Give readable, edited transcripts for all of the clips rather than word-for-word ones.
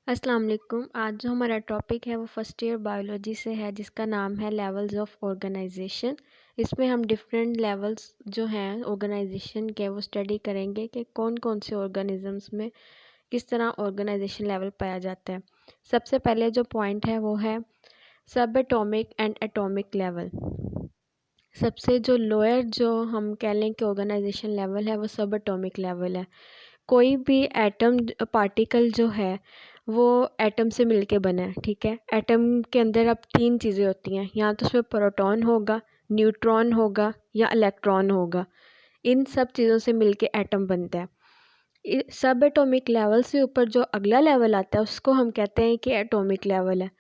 अस्सलाम वालेकुम। आज जो हमारा टॉपिक है वो फर्स्ट ईयर बायोलॉजी से है, जिसका नाम है लेवल्स ऑफ ऑर्गेनाइजेशन। इसमें हम डिफरेंट लेवल्स जो हैं ऑर्गेनाइजेशन के वो स्टडी करेंगे कि कौन कौन से ऑर्गेनिजम्स में किस तरह ऑर्गेनाइजेशन लेवल पाया जाता है। सबसे पहले जो पॉइंट है वो है सब एटॉमिक एंड एटॉमिक लेवल। सबसे जो लोअर जो हम कह लें कि ऑर्गेनाइजेशन लेवल है वो सब एटॉमिक लेवल है। कोई भी एटम पार्टिकल जो है वो एटम से मिलके बना है, ठीक है। एटम के अंदर अब तीन चीज़ें होती हैं, या तो उसमें प्रोटॉन होगा, न्यूट्रॉन होगा या इलेक्ट्रॉन होगा। इन सब चीज़ों से मिलके एटम बनता है। सब एटॉमिक लेवल से ऊपर जो अगला लेवल आता है उसको हम कहते हैं कि एटॉमिक लेवल है,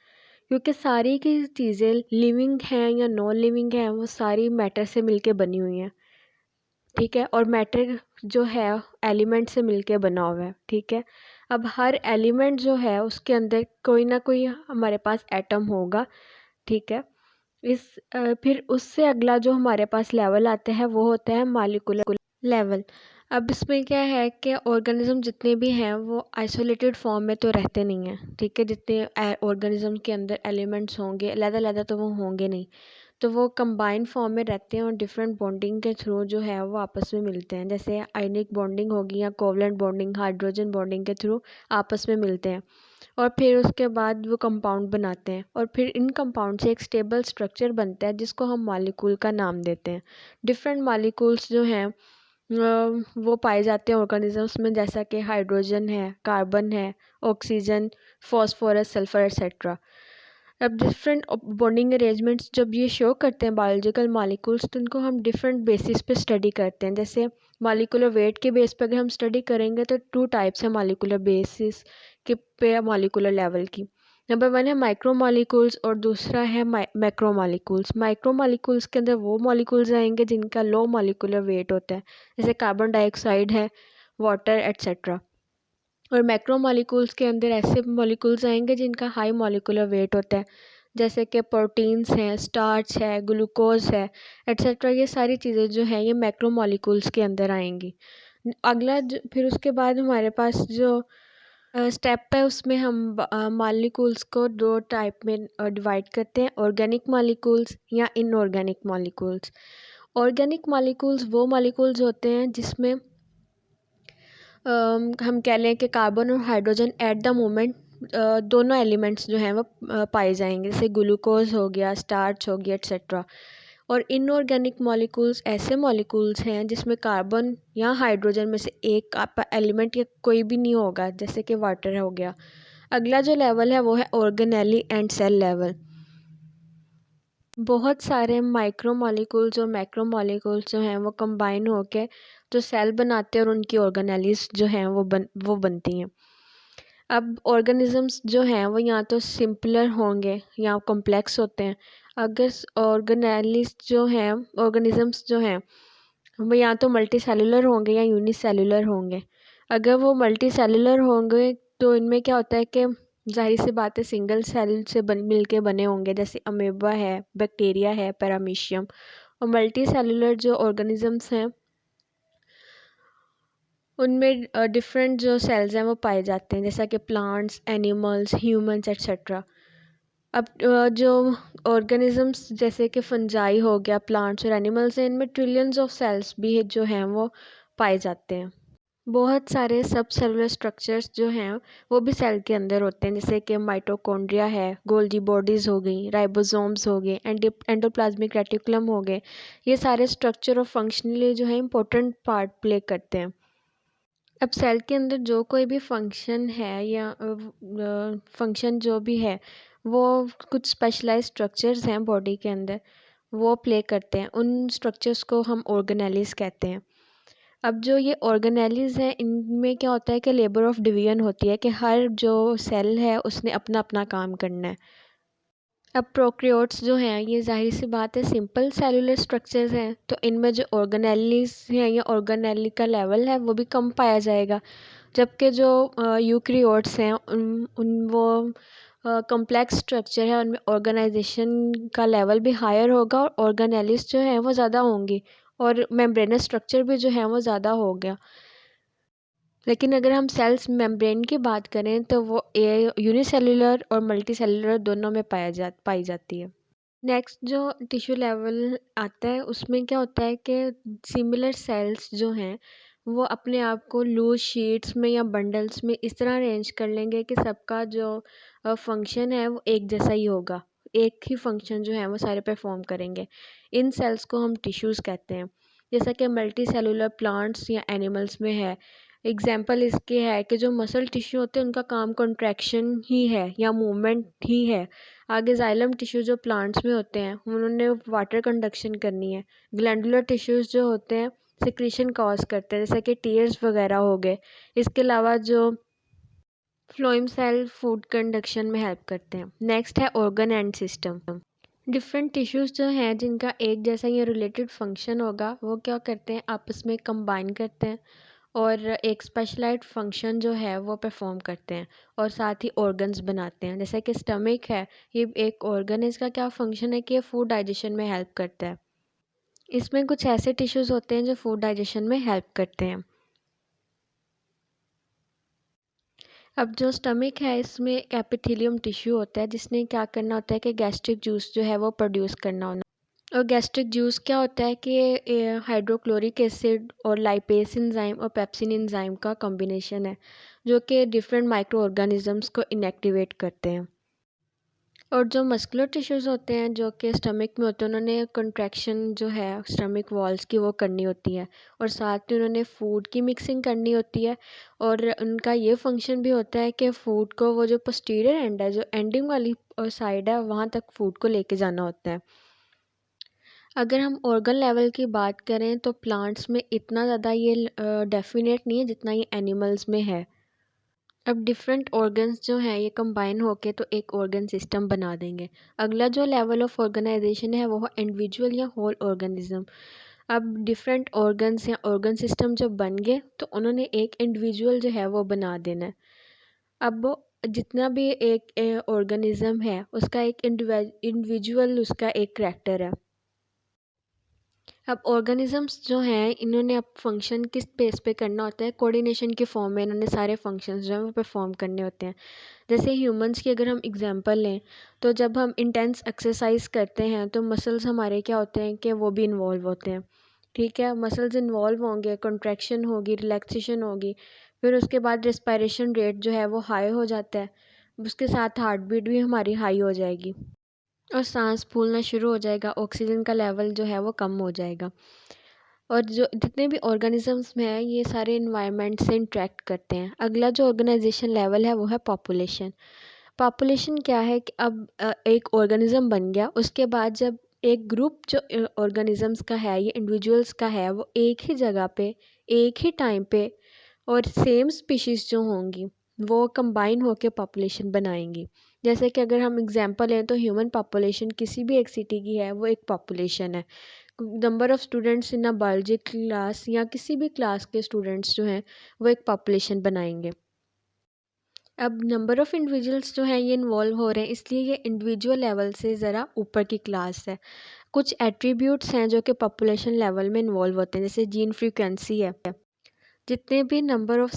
क्योंकि सारी की चीज़ें लिविंग हैं या नॉन लिविंग हैं वो सारी मैटर से मिलके बनी हुई हैं, ठीक है। और मैटर जो है एलिमेंट से मिलके बना हुआ है, ठीक है। अब हर एलिमेंट जो है उसके अंदर कोई ना कोई हमारे पास एटम होगा, ठीक है। फिर उससे अगला जो हमारे पास लेवल आता है वो होता है मॉलिक्यूलर लेवल। अब इसमें क्या है कि ऑर्गेनिज्म जितने भी हैं वो आइसोलेटेड फॉर्म में तो रहते नहीं हैं, ठीक है। जितने ऑर्गेनिज्म के अंदर एलिमेंट्स होंगे अलग-अलग तो वो होंगे नहीं, तो वो कंबाइन फॉर्म में रहते हैं और डिफरेंट बॉन्डिंग के थ्रू जो है वो आपस में मिलते हैं। जैसे आयनिक बॉन्डिंग होगी या कोवलेंट बॉन्डिंग, हाइड्रोजन बॉन्डिंग के थ्रू आपस में मिलते हैं और फिर उसके बाद वो कंपाउंड बनाते हैं और फिर इन कंपाउंड से एक स्टेबल स्ट्रक्चर बनता है जिसको हम मॉलिक्यूल का नाम देते हैं। डिफरेंट मॉलिक्यूल्स जो हैं वो पाए जाते हैं ऑर्गेनिजम्स में, जैसा कि हाइड्रोजन है, कार्बन है, ऑक्सीजन, फॉस्फोरस, सल्फर एक्सेट्रा। अब डिफरेंट बॉन्डिंग अरेंजमेंट्स जब ये शो करते हैं बायोलॉजिकल मॉलिक्यूल्स, तो उनको हम डिफरेंट बेसिस पे स्टडी करते हैं। जैसे मॉलिक्यूलर वेट के बेस पे अगर हम स्टडी करेंगे तो टू टाइप्स है मॉलिक्यूलर बेसिस के पे मॉलिक्यूलर लेवल की। नंबर वन है माइक्रो मॉलिक्यूल्स और दूसरा है मैक्रो मॉलिक्यूल्स। माइक्रो मॉलिक्यूल्स के अंदर वो मॉलिक्यूल्स आएंगे जिनका लो मॉलिक्यूलर वेट होता है, जैसे कार्बन डाइऑक्साइड है, वाटर एट्सेट्रा। और मैक्रो मॉलिक्यूल्स के अंदर ऐसे मॉलिक्यूल्स आएंगे जिनका हाई मॉलिक्यूलर वेट होता है, जैसे कि प्रोटीन्स हैं, स्टार्च है, ग्लूकोज है एट्सेट्रा। ये सारी चीज़ें जो हैं ये मैक्रो मॉलिक्यूल्स के अंदर आएंगी। फिर उसके बाद हमारे पास जो स्टेप है उसमें हम मॉलिक्यूल्स को दो टाइप में डिवाइड करते हैं, ऑर्गेनिक मॉलिक्यूल्स या इनऑर्गेनिक मॉलिक्यूल्स। ऑर्गेनिक मॉलिक्यूल्स वो मॉलिक्यूल्स होते हैं जिसमें हम कह लें कि कार्बन और हाइड्रोजन एट द मोमेंट दोनों एलिमेंट्स जो हैं वो पाए जाएंगे, जैसे ग्लूकोज हो गया, स्टार्च हो गया एट्सेट्रा। और इनऑर्गेनिक मॉलिक्यूल्स ऐसे मॉलिक्यूल्स हैं जिसमें कार्बन या हाइड्रोजन में से एक एलिमेंट या कोई भी नहीं होगा, जैसे कि वाटर हो गया। अगला जो लेवल है वो है ऑर्गेनेली एंड सेल लेवल। बहुत सारे माइक्रो मॉलिक्यूल्स और मैक्रो मॉलिक्यूल्स जो हैं वो कंबाइन होके जो सेल बनाते हैं और उनकी ऑर्गेनेलीज जो हैं वो बनती हैं। अब ऑर्गेनिजम्स जो हैं वो या तो सिंपलर होंगे या कॉम्प्लेक्स होते हैं। अगर ऑर्गेनेलीज जो हैं ऑर्गेनिजम्स जो हैं वो या तो मल्टी सेलुलर होंगे या यूनिसेलुलर होंगे। अगर वो मल्टी सेलुलर होंगे तो इनमें क्या होता है कि ज़ाहिर सी बात है सिंगल सेल से मिल के बने होंगे, जैसे अमेबा है, बैक्टीरिया है, पैरामीशियम। और मल्टी सेलुलर जो ऑर्गेनिजम्स हैं उनमें डिफरेंट जो सेल्स हैं वो पाए जाते हैं, जैसा कि प्लांट्स, एनिमल्स, ह्यूमंस एट्सेट्रा। अब जो ऑर्गेनिजम्स जैसे कि फंजाई हो गया, प्लांट्स और एनिमल्स हैं, इनमें ट्रिलियंस ऑफ सेल्स भी जो हैं वो पाए जाते हैं। बहुत सारे सब सेलुलर स्ट्रक्चर्स जो हैं वो भी सेल के अंदर होते हैं, जैसे कि माइटोकॉन्ड्रिया है, गोल्गी बॉडीज़ हो गई, राइबोसोम्स हो गए, एंडोप्लाज्मिक रेटिकुलम हो गए। ये सारे स्ट्रक्चर और फंक्शनली जो है इंपॉर्टेंट पार्ट प्ले करते हैं। अब सेल के अंदर जो कोई भी फंक्शन है या फंक्शन जो भी है वो कुछ स्पेशलाइज्ड स्ट्रक्चर्स हैं बॉडी के अंदर वो प्ले करते हैं। उन स्ट्रक्चर्स को हम ऑर्गेनेलीज कहते हैं। अब जो ये ऑर्गेनेलीज हैं इनमें क्या होता है कि लेबर ऑफ डिवीजन होती है, कि हर जो सेल है उसने अपना अपना काम करना है। अब प्रोकैरियोट्स जो हैं ये ज़ाहिर सी बात है सिंपल सेलुलर स्ट्रक्चर्स हैं, तो इनमें जो ऑर्गेनेलीज हैं या ऑर्गेनेली का लेवल है वो भी कम पाया जाएगा। जबकि जो यूकैरियोट्स हैं उन वो कॉम्प्लेक्स स्ट्रक्चर है, उनमें ऑर्गेनाइजेशन का लेवल भी हायर होगा और ऑर्गेनेलीज जो हैं वो ज़्यादा होंगी और मेम्ब्रेनस स्ट्रक्चर भी जो है वो ज़्यादा हो गया। लेकिन अगर हम सेल्स मेम्ब्रेन की बात करें तो वो यूनिसेलुलर और मल्टीसेलुलर दोनों में पाई जाती है। नेक्स्ट जो टिश्यू लेवल आता है उसमें क्या होता है कि सिमिलर सेल्स जो हैं वो अपने आप को लूज शीट्स में या बंडल्स में इस तरह अरेंज कर लेंगे कि सबका जो फंक्शन है वो एक जैसा ही होगा, एक ही फंक्शन जो है वो सारे परफॉर्म करेंगे। इन सेल्स को हम टिश्यूज़ कहते हैं, जैसा कि मल्टी सेलुलर प्लांट्स या एनिमल्स में है। एग्जाम्पल इसके है कि जो मसल टिश्यू होते हैं उनका काम कंट्रैक्शन ही है या मूवमेंट ही है। आगे जाइलम टिश्यू जो प्लांट्स में होते हैं उन्होंने वाटर कंडक्शन करनी है। ग्लैंडुलर टिश्यूज़ जो होते हैं सिक्रीशन कॉज करते हैं, जैसे कि टीयर्स वगैरह हो गए। इसके अलावा जो फ्लोएम सेल फूड कंडक्शन में हेल्प करते हैं। नेक्स्ट है organ and system. Different tissues जो हैं जिनका एक जैसा या रिलेटेड फंक्शन होगा वो क्या करते हैं, आपस में कंबाइन करते हैं और एक स्पेशलाइज्ड फंक्शन जो है वो परफॉर्म करते हैं और साथ ही ऑर्गन्स बनाते हैं। जैसे कि स्टमक है, ये एक ऑर्गन है, इसका क्या फंक्शन है कि ये फूड डाइजेशन में हेल्प करता है। इसमें कुछ ऐसे टिश्यूज़ होते हैं जो फूड डाइजेशन में हेल्प करते हैं। अब जो स्टमक है इसमें एक एपिथेलियम टिश्यू होता है जिसने क्या करना होता है कि गैस्ट्रिक जूस जो है वो प्रोड्यूस करना होता है। और गैस्ट्रिक जूस क्या होता है कि हाइड्रोक्लोरिक एसिड और लाइपेस एंजाइम और पेप्सिन एंजाइम का कॉम्बिनेशन है जो कि डिफरेंट माइक्रो ऑर्गेनिजम्स को इनएक्टिवेट करते हैं। और जो मस्कुलर टिश्यूज़ होते हैं जो कि स्टमक में होते हैं उन्होंने कंट्रैक्शन जो है स्टमक वॉल्स की वो करनी होती है और साथ ही उन्होंने फूड की मिक्सिंग करनी होती है। और उनका ये फंक्शन भी होता है कि फ़ूड को वो जो पोस्टीरियर एंड है, जो एंडिंग वाली साइड है, वहाँ तक फूड को लेके जाना होता है। अगर हम ऑर्गन लेवल की बात करें तो प्लांट्स में इतना ज़्यादा ये डेफिनेट नहीं है जितना ये एनिमल्स में है। अब डिफरेंट ऑर्गन्स जो हैं ये कंबाइन होके तो एक ऑर्गन सिस्टम बना देंगे। अगला जो लेवल ऑफ ऑर्गेनाइजेशन है वो है इंडिविजुअल या होल ऑर्गेनिज्म। अब डिफरेंट ऑर्गन्स या ऑर्गन सिस्टम जब बन गए तो उन्होंने एक इंडिविजुअल जो है वो बना देना है। अब वो जितना भी एक ऑर्गेनिज्म है उसका एक इंडिविजुअल उसका एक करैक्टर है। अब ऑर्गेनिजम्स जो हैं इन्होंने अब फंक्शन किस बेस पे करना होता है, कोऑर्डिनेशन के फॉर्म में इन्होंने सारे फंक्शंस जो हैं वो परफॉर्म करने होते हैं। जैसे ह्यूमंस की अगर हम एग्जांपल लें तो जब हम इंटेंस एक्सरसाइज करते हैं तो मसल्स हमारे क्या होते हैं कि वो भी इन्वॉल्व होते हैं। ठीक है, मसल्स इन्वॉल्व होंगे, कंट्रैक्शन होगी, रिलैक्सेशन होगी, फिर उसके बाद रेस्पिरेशन रेट जो है वो हाई हो जाता है, उसके साथ हार्ट बीट भी हमारी हाई हो जाएगी और सांस फूलना शुरू हो जाएगा, ऑक्सीजन का लेवल जो है वो कम हो जाएगा। और जो जितने भी ऑर्गेनिजम्स में हैं ये सारे इन्वायरमेंट से इंटरेक्ट करते हैं। अगला जो ऑर्गेनाइजेशन लेवल है वो है पॉपुलेशन। पॉपुलेशन क्या है कि अब एक ऑर्गेनिज्म बन गया, उसके बाद जब एक ग्रुप जो ऑर्गेनिजम्स का है, ये इंडिविजुअल्स का है, वो एक ही जगह पे एक ही टाइम पे और सेम स्पीशीज़ जो होंगी वो कंबाइन होकर पॉपुलेशन बनाएंगी। जैसे कि अगर हम एग्जांपल लें तो ह्यूमन पॉपुलेशन किसी भी एक सिटी की है वो एक पॉपुलेशन है। Number of students in a biology class या किसी भी क्लास के स्टूडेंट्स जो हैं वो एक पॉपुलेशन बनाएंगे। अब नंबर ऑफ़ इंडिविजुअल्स जो हैं ये इन्वॉल्व हो रहे हैं इसलिए ये इंडिविजुअल लेवल से ज़रा ऊपर की क्लास है। कुछ एट्रीब्यूट्स हैं जो कि पॉपुलेशन लेवल में इन्वॉल्व होते हैं, जैसे जीन फ्रीक्वेंसी है। जितने भी नंबर ऑफ़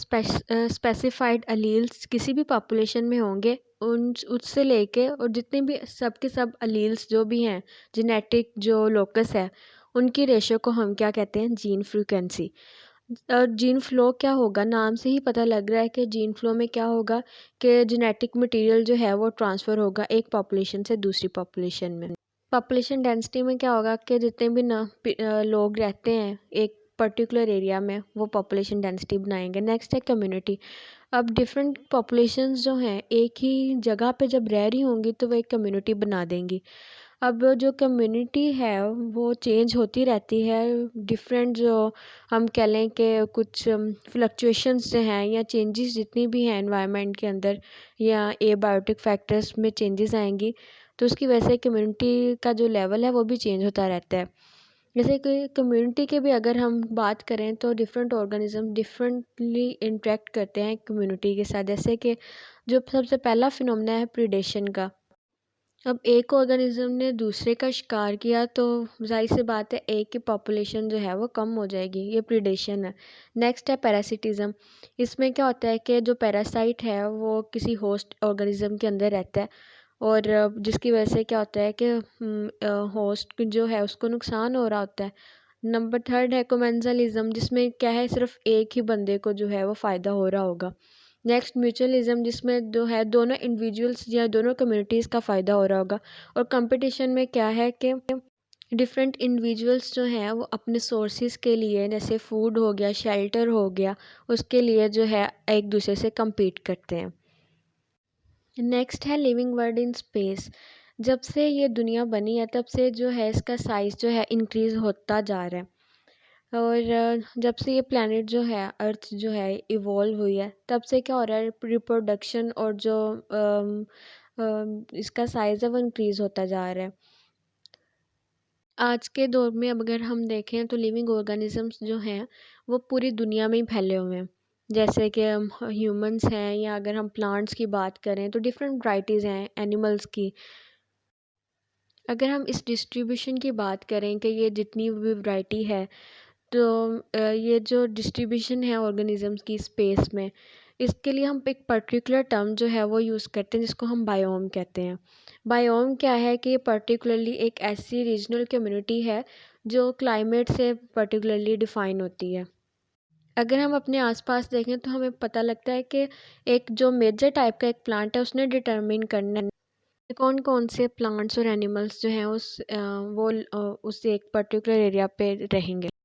स्पेसिफाइड अलील्स किसी भी पॉपुलेशन में होंगे उन उससे लेके और जितने भी सब के सब अलील्स जो भी हैं, जेनेटिक जो लोकस है, उनकी रेशो को हम क्या कहते हैं, जीन फ्रीक्वेंसी। और जीन फ्लो क्या होगा, नाम से ही पता लग रहा है कि जीन फ्लो में क्या होगा कि जेनेटिक मटेरियल जो है वो ट्रांसफ़र होगा एक पॉपुलेशन से दूसरी पॉपुलेशन में। पॉपुलेशन डेंसिटी में क्या होगा कि जितने भी लोग रहते हैं एक पर्टिकुलर एरिया में वो पॉपुलेशन डेंसिटी बनाएंगे। नेक्स्ट है कम्युनिटी। अब डिफरेंट पॉपुलेशंस जो हैं एक ही जगह पे जब रह रही होंगी तो वो एक कम्युनिटी बना देंगी। अब जो कम्युनिटी है वो चेंज होती रहती है, डिफरेंट जो हम कह लें कि कुछ फ्लक्चुएशंस जो हैं या चेंजेस जितनी भी हैं एनवायरनमेंट के अंदर या एबायोटिक फैक्टर्स में चेंजेस आएंगी तो उसकी वजह से कम्युनिटी का जो लेवल है वो भी चेंज होता रहता है। जैसे कि कम्युनिटी के भी अगर हम बात करें तो डिफरेंट ऑर्गेनिज्म डिफरेंटली इंटरेक्ट करते हैं कम्युनिटी के साथ। जैसे कि जो सबसे पहला फिनोमेना है प्रीडेशन का, अब एक ऑर्गेनिज्म ने दूसरे का शिकार किया तो ज़ाहिर सी बात है एक की पॉपुलेशन जो है वो कम हो जाएगी, ये प्रीडेशन है। नेक्स्ट है पैरासिटिज़म। इसमें क्या होता है कि जो पैरासाइट है वो किसी होस्ट ऑर्गेनिज्म के अंदर रहता है और जिसकी वजह से क्या होता है कि होस्ट जो है उसको नुकसान हो रहा होता है। नंबर थर्ड है कोमेंजलिज्म, जिसमें क्या है सिर्फ एक ही बंदे को जो है वो फ़ायदा हो रहा होगा। नेक्स्ट म्यूचुअलिज्म, जिसमें जो है दोनों इंडिविजुअल्स या दोनों कम्युनिटीज़ का फ़ायदा हो रहा होगा। और कंपटीशन में क्या है कि डिफरेंट इंडिविजुअल्स जो हैं वो अपने सोर्सेज के लिए, जैसे फूड हो गया, शेल्टर हो गया, उसके लिए जो है एक दूसरे से compete करते हैं। नेक्स्ट है लिविंग वर्ल्ड इन स्पेस। जब से ये दुनिया बनी है तब से जो है इसका साइज़ जो है इंक्रीज़ होता जा रहा है। और जब से ये प्लानट जो है अर्थ जो है इवॉल्व हुई है तब से क्या हो रहा है, रिप्रोडक्शन और जो इसका साइज़ है वो इंक्रीज़ होता जा रहा है। आज के दौर में अब अगर हम देखें तो लिविंग ऑर्गेनिजम्स जो हैं वो पूरी दुनिया में ही फैले हुए हैं। जैसे कि हम ह्यूमंस हैं, या अगर हम प्लांट्स की बात करें तो डिफरेंट वैराइटीज़ हैं एनिमल्स की। अगर हम इस डिस्ट्रीब्यूशन की बात करें कि ये जितनी भी वैरायटी है, तो ये जो डिस्ट्रीब्यूशन है ऑर्गेनिजम्स की स्पेस में, इसके लिए हम एक पर्टिकुलर टर्म जो है वो यूज़ करते हैं जिसको हम बायोम कहते हैं। बायोम क्या है कि ये पर्टिकुलरली एक ऐसी रीजनल कम्युनिटी है जो क्लाइमेट से पर्टिकुलरली डिफ़ाइन होती है। अगर हम अपने आसपास देखें तो हमें पता लगता है कि एक जो मेजर टाइप का एक प्लांट है उसने डिटरमिन करना है कौन कौन से प्लांट्स और एनिमल्स जो हैं उस एक पर्टिकुलर एरिया पे रहेंगे।